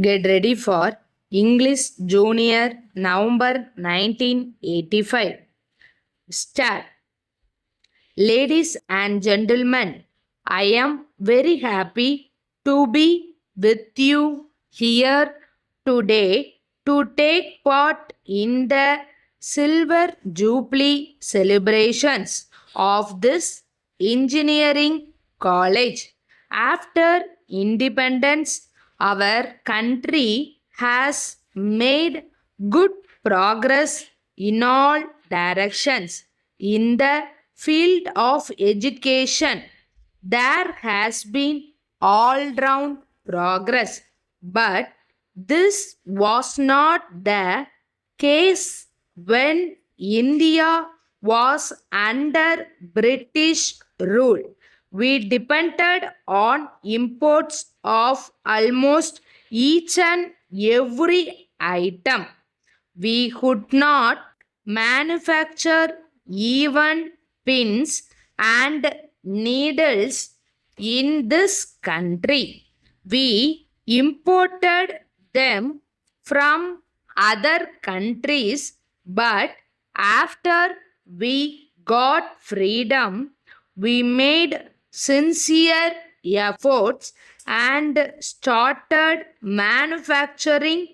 Get ready for English Junior November 1985. Start. Ladies and gentlemen, I am very happy to be with you here today to take part in the Silver Jubilee celebrations of this engineering college. After independence, our country has made good progress in all directions. In the field of education, there has been all round progress, but this was not the case when India was under British rule. We depended on imports of almost each and every item. We could not manufacture even pins and needles in this country. We imported them from other countries, but after we got freedom, we made sincere efforts and started manufacturing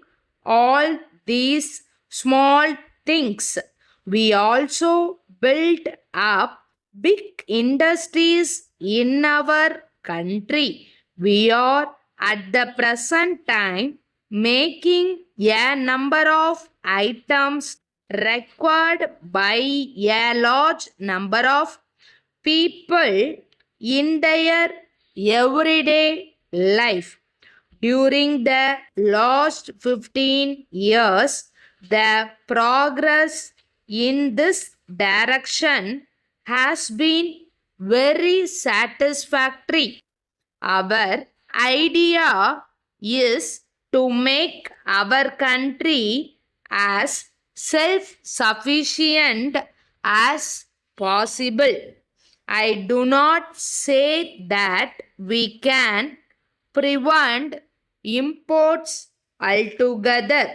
all these small things. We also built up big industries in our country. We are at the present time making a number of items required by a large number of people in their everyday life. During the last 15 years, the progress in this direction has been very satisfactory. Our idea is to make our country as self sufficient as possible. I do not say that we can prevent imports altogether.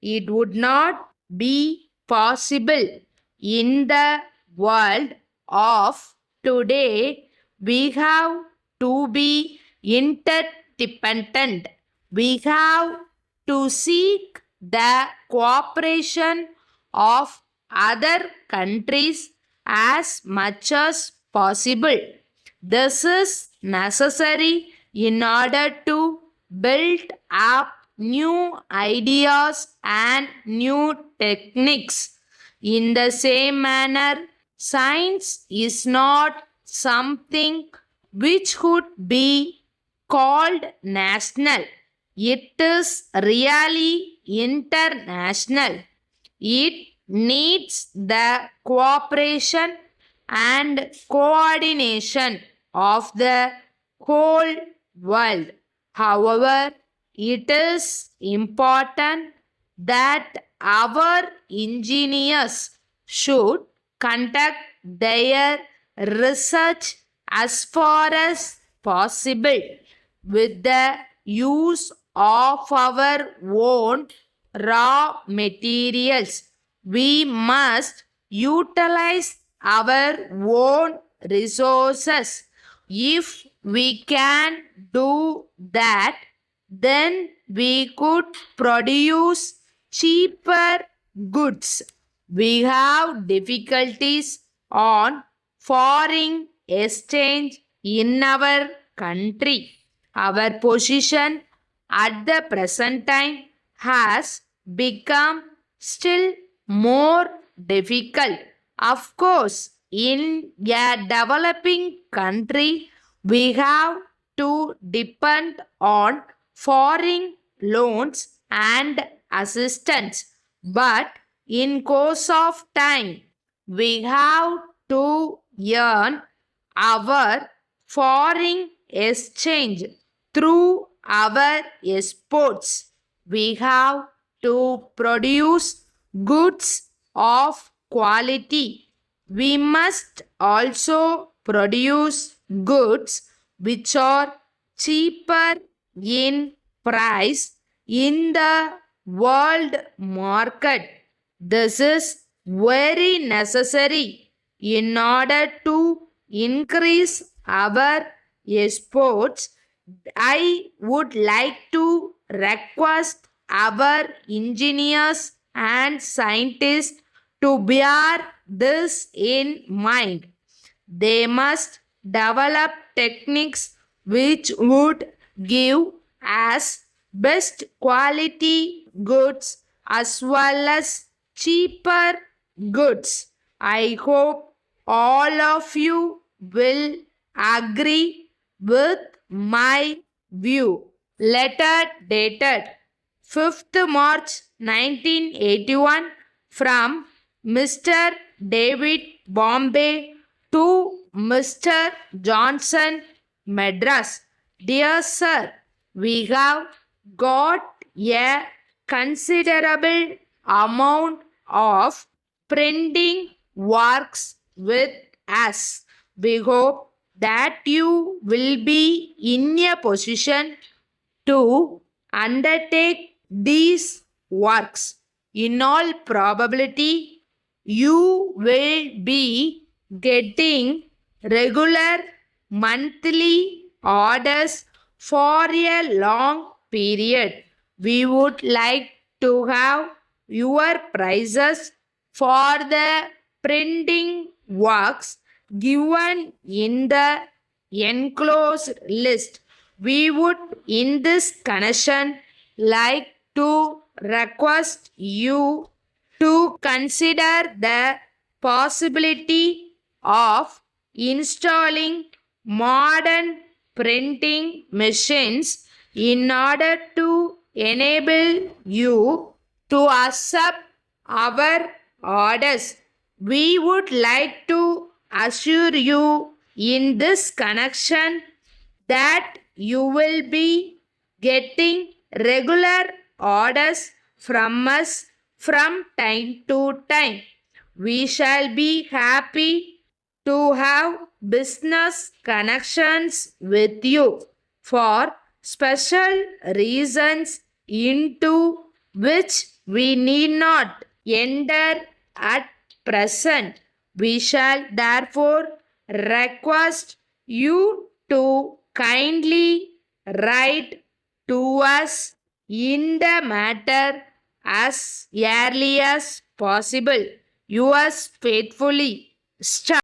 It would not be possible. In the world of today, we have to be interdependent. We have to seek the cooperation of other countries as much as possible. This is necessary in order to build up new ideas and new techniques. In the same manner, science is not something which could be called national. It is really international. It needs the cooperation and coordination of the whole world. However, it is important that our engineers should conduct their research as far as possible with the use of our own raw materials. We must utilize our own resources. If we can do that, then we could produce cheaper goods. We have difficulties on foreign exchange in our country. Our position at the present time has become still more difficult. Of course, in a developing country, we have to depend on foreign loans and assistance. But in course of time, we have to earn our foreign exchange through our exports. We have to produce goods of quality. We must also produce goods which are cheaper in price in the world market. This is very necessary in order to increase our exports. I would like to request our engineers and scientists to bear this in mind. They must develop techniques which would give us best quality goods as well as cheaper goods. I hope all of you will agree with my view. Letter dated 5th March 1981 from Mr. David Bombay to Mr. Johnson, Madras. Dear Sir, we have got a considerable amount of printing works with us. We hope that you will be in a position to undertake these works. In all probability, you will be getting regular monthly orders for a long period. We would like to have your prices for the printing works given in the enclosed list. We would in this connection like to request you to consider the possibility of installing modern printing machines in order to enable you to accept our orders. We would like to assure you in this connection that you will be getting regular orders from us from time to time. We shall be happy to have business connections with you for special reasons into which we need not enter at present. We shall therefore request you to kindly write to us in the matter as early as possible. Yours faithfully, Star.